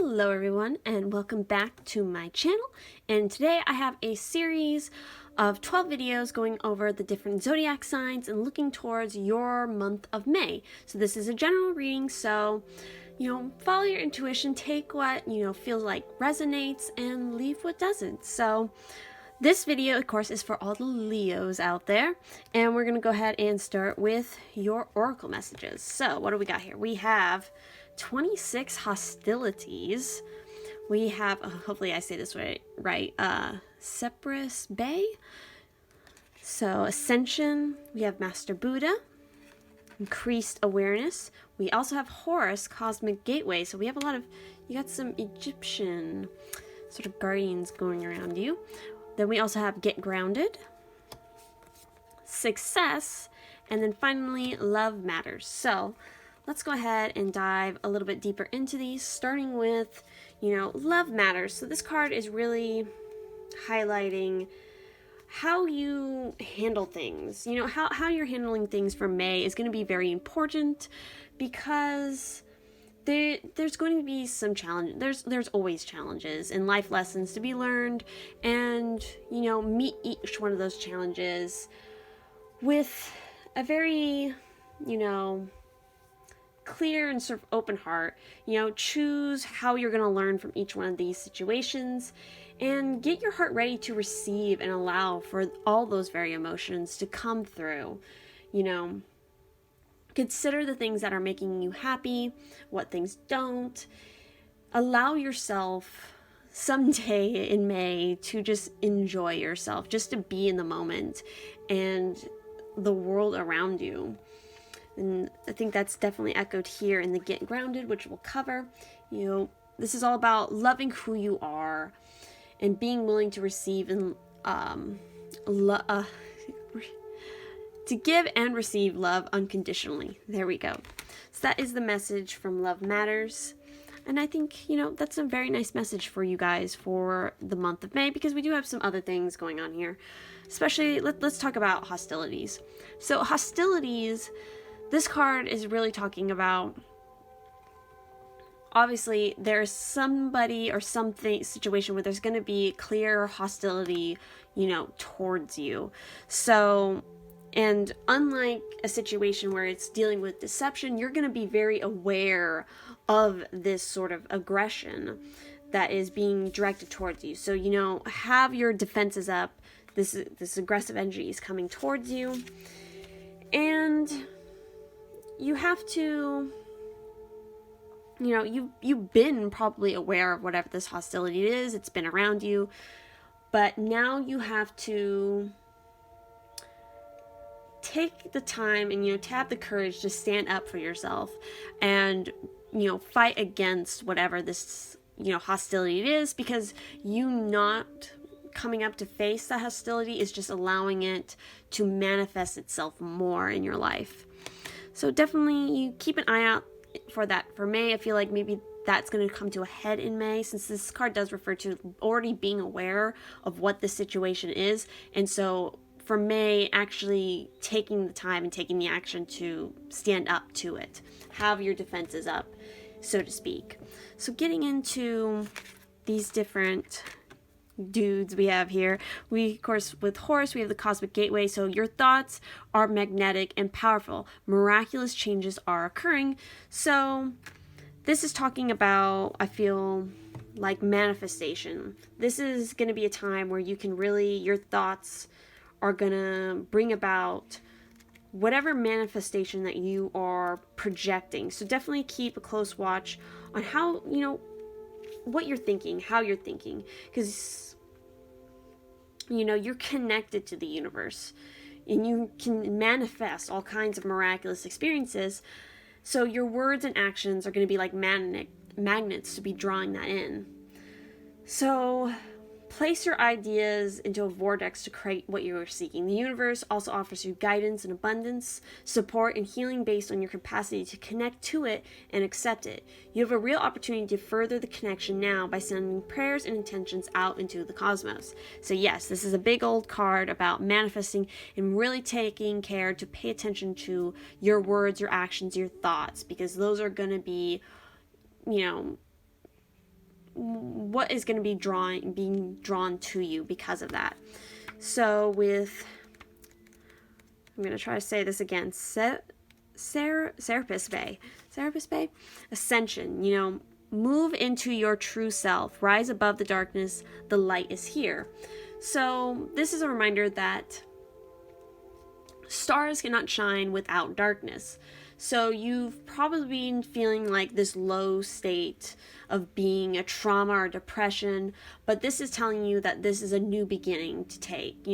Hello everyone and welcome back to my channel, and today I have a series of 12 videos going over the different zodiac signs and looking towards your month of May. So this is a general reading, so follow your intuition, take what feels like resonates and leave what doesn't. So this video, of course, is for all the Leos out there, and we're going to go ahead and start with your oracle messages. So what do we got here? We have 26 hostilities. We have, hopefully I say this right, Cypress Bay. So Ascension, we have Master Buddha, increased awareness. We also have Horus, Cosmic Gateway. So we have you got some Egyptian sort of guardians going around you. Then we also have Get Grounded, Success, and then finally Love Matters. So let's go ahead and dive a little bit deeper into these, starting with, Love Matters. So this card is really highlighting how you handle things. How you're handling things for May is going to be very important, because there's going to be some challenge. There's always challenges and life lessons to be learned, and meet each one of those challenges with a very clear and sort of open heart. Choose how you're going to learn from each one of these situations, and get your heart ready to receive and allow for all those very emotions to come through. Consider the things that are making you happy, what things don't. Allow yourself someday in May to just enjoy yourself, just to be in the moment and the world around you. And I think that's definitely echoed here in the Get Grounded, which we'll cover. This is all about loving who you are and being willing to receive and to give and receive love unconditionally. There we go. So that is the message from Love Matters. And I think, that's a very nice message for you guys for the month of May, because we do have some other things going on here. Especially, let's talk about hostilities. So hostilities, this card is really talking about, obviously, there's somebody or something, situation where there's going to be clear hostility, towards you. So, and unlike a situation where it's dealing with deception, you're going to be very aware of this sort of aggression that is being directed towards you. So, have your defenses up. This aggressive energy is coming towards you. And you have to, you've been probably aware of whatever this hostility is. It's been around you. But now you have to take the time and to have the courage to stand up for yourself and fight against whatever this hostility it is, because you not coming up to face the hostility is just allowing it to manifest itself more in your life. So definitely you keep an eye out for that for May. I feel like maybe that's going to come to a head in May, since this card does refer to already being aware of what the situation is. And so for May, actually taking the time and taking the action to stand up to it. Have your defenses up, so to speak. So getting into these different dudes we have here, of course, with Horus, we have the Cosmic Gateway. So your thoughts are magnetic and powerful. Miraculous changes are occurring. So this is talking about, I feel like, manifestation. This is going to be a time where you can really, your thoughts are gonna bring about whatever manifestation that you are projecting. So definitely keep a close watch on how, what you're thinking, how you're thinking, because you're connected to the universe and you can manifest all kinds of miraculous experiences. So your words and actions are going to be like magnets to be drawing that in. So place your ideas into a vortex to create what you are seeking. The universe also offers you guidance and abundance, support, and healing based on your capacity to connect to it and accept it. You have a real opportunity to further the connection now by sending prayers and intentions out into the cosmos. So yes, this is a big old card about manifesting and really taking care to pay attention to your words, your actions, your thoughts, because those are going to be, what is going to be being drawn to you because of that. So with, I'm going to try to say this again, Serapis Bay, Ascension, move into your true self, rise above the darkness, the light is here. So this is a reminder that stars cannot shine without darkness. So you've probably been feeling like this low state of being a trauma or depression, but this is telling you that this is a new beginning to take.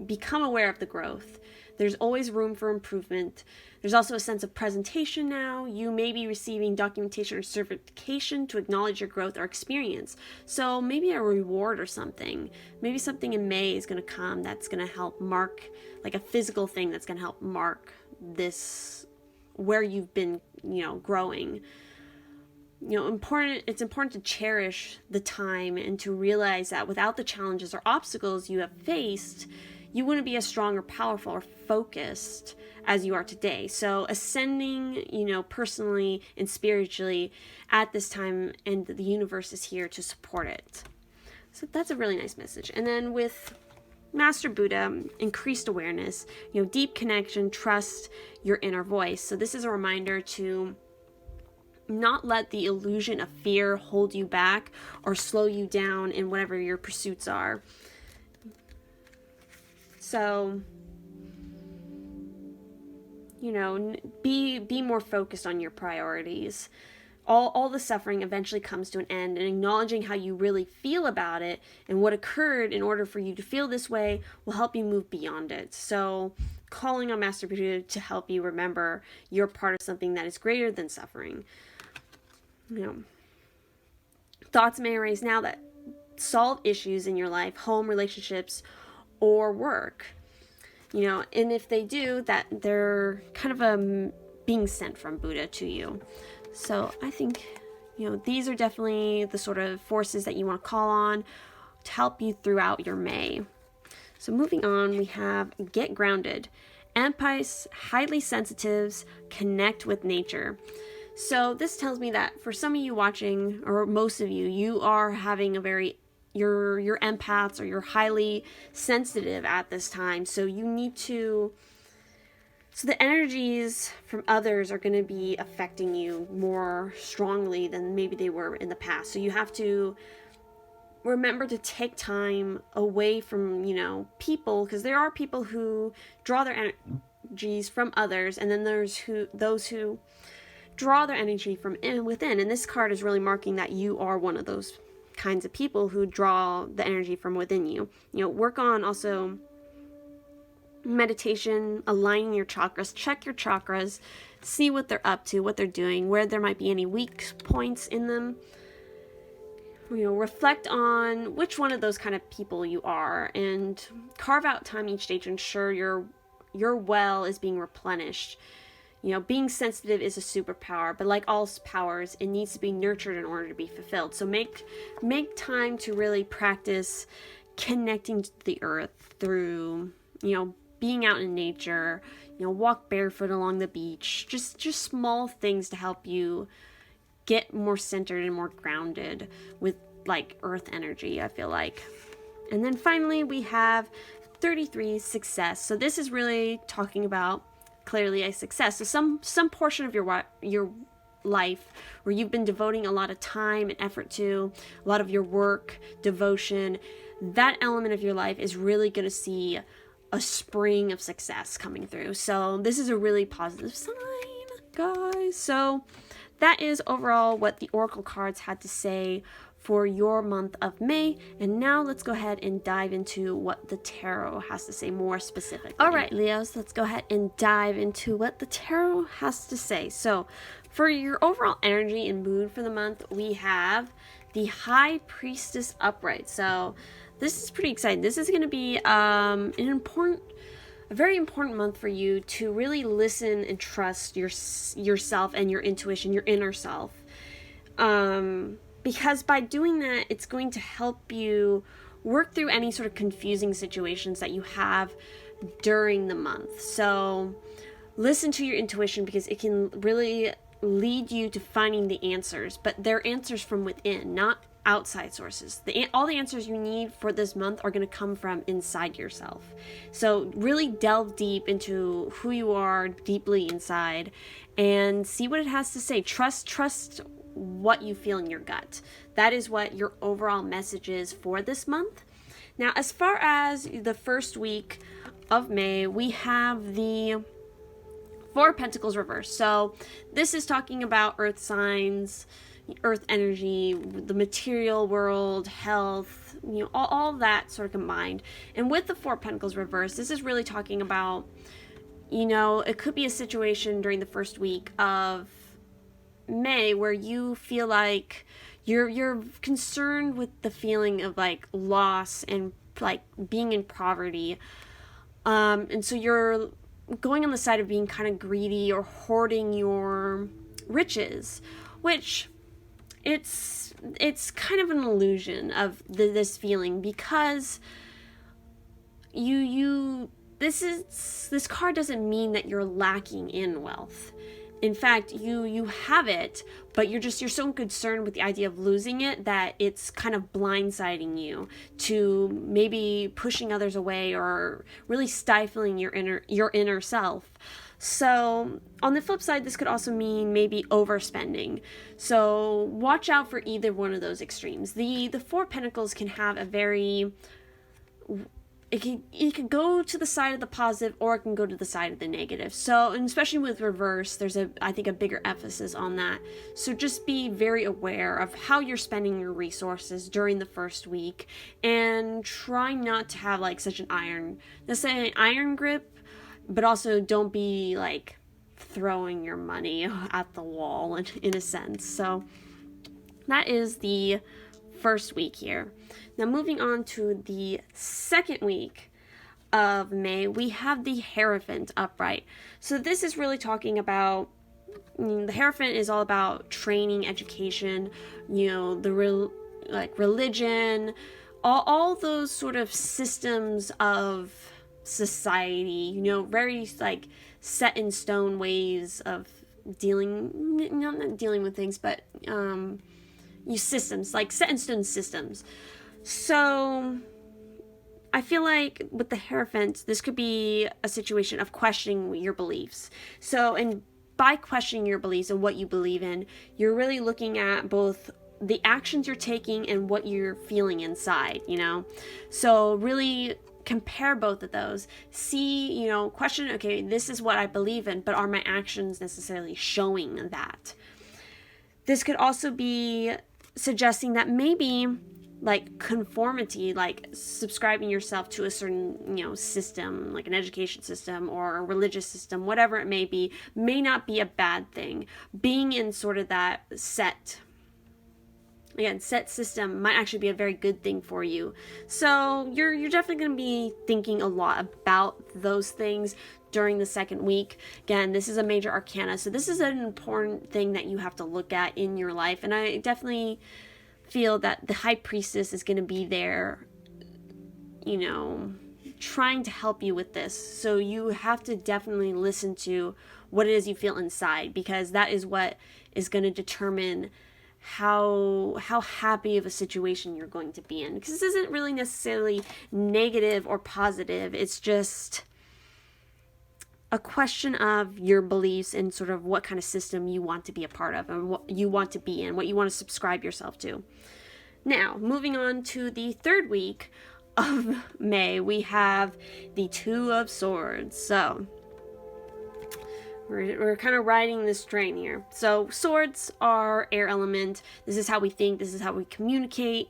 Become aware of the growth. There's always room for improvement. There's also a sense of presentation now. You may be receiving documentation or certification to acknowledge your growth or experience. So maybe a reward or something. Maybe something in May is going to come that's going to help mark, like a physical thing that's going to help mark this, where you've been, growing. It's important to cherish the time and to realize that without the challenges or obstacles you have faced, you wouldn't be as strong or powerful or focused as you are today. So ascending, personally and spiritually at this time, and the universe is here to support it. So that's a really nice message. And then with Master Buddha, increased awareness, deep connection, trust your inner voice. So this is a reminder to not let the illusion of fear hold you back or slow you down in whatever your pursuits are. So, be more focused on your priorities. All the suffering eventually comes to an end, and acknowledging how you really feel about it and what occurred in order for you to feel this way will help you move beyond it. So calling on Master Buddha to help you remember you're part of something that is greater than suffering. Thoughts may arise now that solve issues in your life, home, relationships, or work. And if they do, that they're kind of being sent from Buddha to you. So I think, these are definitely the sort of forces that you want to call on to help you throughout your May. So moving on, we have get grounded. Empaths, highly sensitives, connect with nature. So this tells me that for some of you watching, or most of you, you are having you're empaths, or you're highly sensitive at this time. So the energies from others are going to be affecting you more strongly than maybe they were in the past. So you have to remember to take time away from, people, because there are people who draw their energies from others, and then there's those who draw their energy from within. And this card is really marking that you are one of those kinds of people who draw the energy from within you. Work on also meditation, aligning your chakras, check your chakras, see what they're up to, what they're doing, where there might be any weak points in them. Reflect on which one of those kind of people you are, and carve out time each day to ensure your well is being replenished. Being sensitive is a superpower, but like all powers, it needs to be nurtured in order to be fulfilled. So make time to really practice connecting to the earth through, being out in nature, walk barefoot along the beach, just small things to help you get more centered and more grounded with like earth energy, I feel like. And then finally we have 33, success. So this is really talking about clearly a success. So some portion of your life where you've been devoting a lot of time and effort to, a lot of your work, devotion, that element of your life is really going to see a spring of success coming through. So this is a really positive sign, guys. So that is overall what the Oracle cards had to say for your month of May. And now let's go ahead and dive into what the tarot has to say more specifically. All right, Leos, let's go ahead and dive into what the tarot has to say. So for your overall energy and mood for the month, we have the High Priestess upright. So this is pretty exciting. This is going to be a very important month for you to really listen and trust yourself and your intuition, your inner self. Because by doing that, it's going to help you work through any sort of confusing situations that you have during the month. So listen to your intuition, because it can really lead you to finding the answers, but they're answers from within, not outside sources. All the answers you need for this month are going to come from inside yourself. So really delve deep into who you are deeply inside and see what it has to say. Trust what you feel in your gut. That is what your overall message is for this month. Now, as far as the first week of May, we have the Four of Pentacles reversed. So this is talking about earth signs, earth energy, the material world, health, all that sort of combined. And with the Four of Pentacles reversed, this is really talking about, it could be a situation during the first week of May where you feel like you're concerned with the feeling of like loss and like being in poverty. And so you're going on the side of being kind of greedy or hoarding your riches, which it's kind of an illusion of this feeling, because this card doesn't mean that you're lacking in wealth. In fact, you have it, but you're so concerned with the idea of losing it that it's kind of blindsiding you to maybe pushing others away or really stifling your inner self. So on the flip side, this could also mean maybe overspending. So watch out for either one of those extremes. The Four of Pentacles can have it can go to the side of the positive, or it can go to the side of the negative. So, and especially with reverse, there's I think a bigger emphasis on that. So just be very aware of how you're spending your resources during the first week, and try not to have like such an iron grip, but also don't be like throwing your money at the wall in a sense. So that is the first week here. Now moving on to the second week of May, we have the Hierophant upright. So this is really talking about, the Hierophant is all about training, education, religion, all those sort of systems of society, very like set in stone ways of not dealing with things, but systems, like set in stone systems. So I feel like with the Hierophant, this could be a situation of questioning your beliefs. So, and by questioning your beliefs and what you believe in, you're really looking at both the actions you're taking and what you're feeling inside, So really compare both of those. See, question, okay, this is what I believe in, but are my actions necessarily showing that? This could also be suggesting that maybe like conformity, like subscribing yourself to a certain, system, like an education system or a religious system, whatever it may not be a bad thing. Being in sort of that set system might actually be a very good thing for you. So you're definitely going to be thinking a lot about those things during the second week. Again, this is a major arcana, so this is an important thing that you have to look at in your life. And I definitely feel that the High Priestess is going to be there, trying to help you with this. So you have to definitely listen to what it is you feel inside, because that is what is going to determine how happy of a situation you're going to be in. Because this isn't really necessarily negative or positive. It's just a question of your beliefs and sort of what kind of system you want to be a part of and what you want to be in, what you want to subscribe yourself to. Now, moving on to the third week of May, we have the Two of Swords. So we're kind of riding this train here. So swords are air element. This is how we think. This is how we communicate.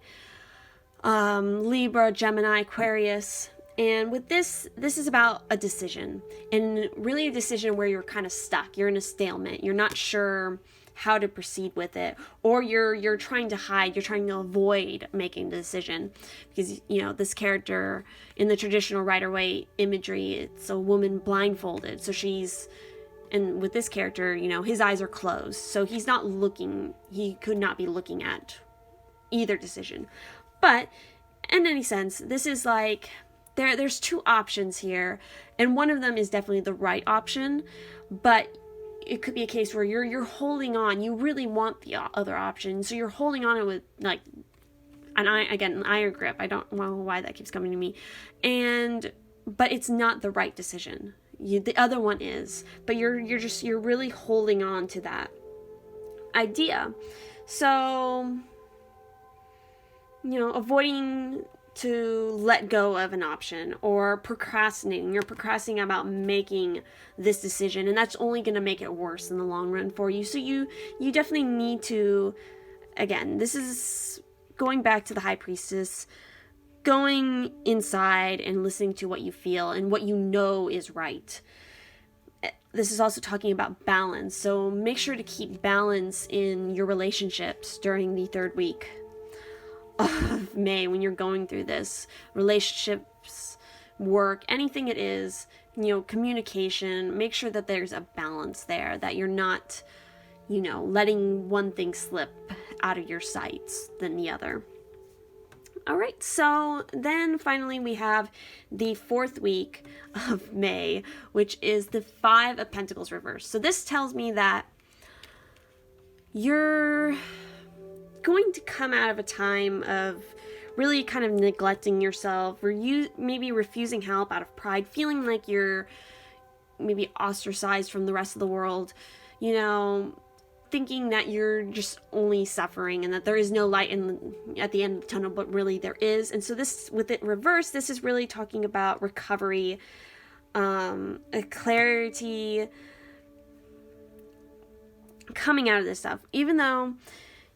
Libra, Gemini, Aquarius. And with this is about a decision, and really a decision where you're kind of stuck. You're in a stalemate. You're not sure how to proceed with it, or you're trying to hide. You're trying to avoid making the decision, because this character in the traditional Rider-Waite imagery, it's a woman blindfolded. So and with this character, his eyes are closed, so he's not looking. He could not be looking at either decision. But in any sense, this is like, there's two options here, and one of them is definitely the right option, but it could be a case where you're holding on. You really want the other option, so you're holding on it with like an iron grip. I don't know why that keeps coming to me, but it's not the right decision. The other one is, but you're really holding on to that idea. So, avoiding to let go of an option, or procrastinating. You're procrastinating about making this decision, and that's only going to make it worse in the long run for you. So you definitely need to, again, this is going back to the High Priestess, going inside and listening to what you feel and what you know is right. This is also talking about balance. So make sure to keep balance in your relationships during the third week of May when you're going through this. Relationships, work, anything it is, communication. Make sure that there's a balance there, that you're not, letting one thing slip out of your sights than the other. All right, so then finally we have the fourth week of May, which is the Five of Pentacles reversed. So this tells me that you're going to come out of a time of really kind of neglecting yourself, or you maybe refusing help out of pride, feeling like you're maybe ostracized from the rest of the world, thinking that you're just only suffering and that there is no light at the end of the tunnel, but really there is. And so this, with it reversed, this is really talking about recovery, a clarity, coming out of this stuff. Even though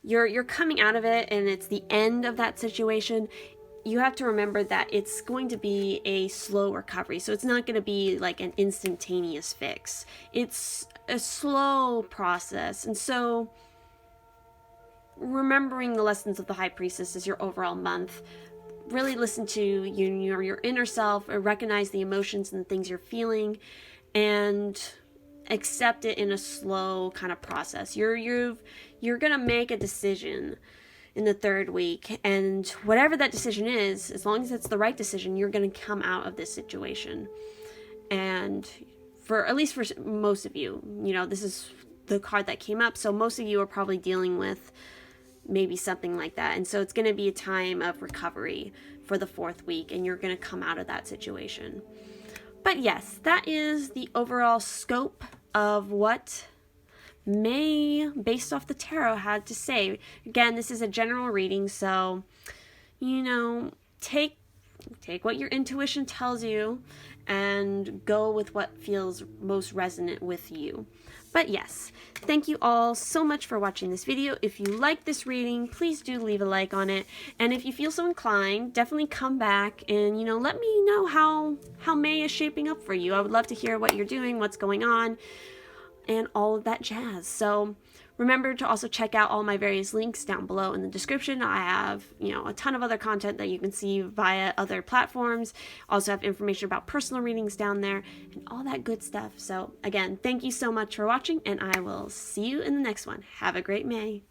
you're coming out of it and it's the end of that situation, you have to remember that it's going to be a slow recovery. So it's not going to be like an instantaneous fix. It's a slow process. And so remembering the lessons of the High Priestess as your overall month, really listen to your inner self, or recognize the emotions and the things you're feeling, and accept it in a slow kind of process. You're gonna make a decision in the third week, and whatever that decision is, as long as it's the right decision, you're gonna come out of this situation. And at least for most of you, this is the card that came up, so most of you are probably dealing with maybe something like that. And so it's going to be a time of recovery for the fourth week, and you're going to come out of that situation. But yes, that is the overall scope of what May, based off the tarot, had to say. Again, this is a general reading, so take what your intuition tells you and go with what feels most resonant with you. But yes, thank you all so much for watching this video. If you like this reading, please do leave a like on it. And if you feel so inclined, definitely come back and, let me know how May is shaping up for you. I would love to hear what you're doing, what's going on, and all of that jazz. So remember to also check out all my various links down below in the description. I have, a ton of other content that you can see via other platforms. Also have information about personal readings down there and all that good stuff. So again, thank you so much for watching, and I will see you in the next one. Have a great May.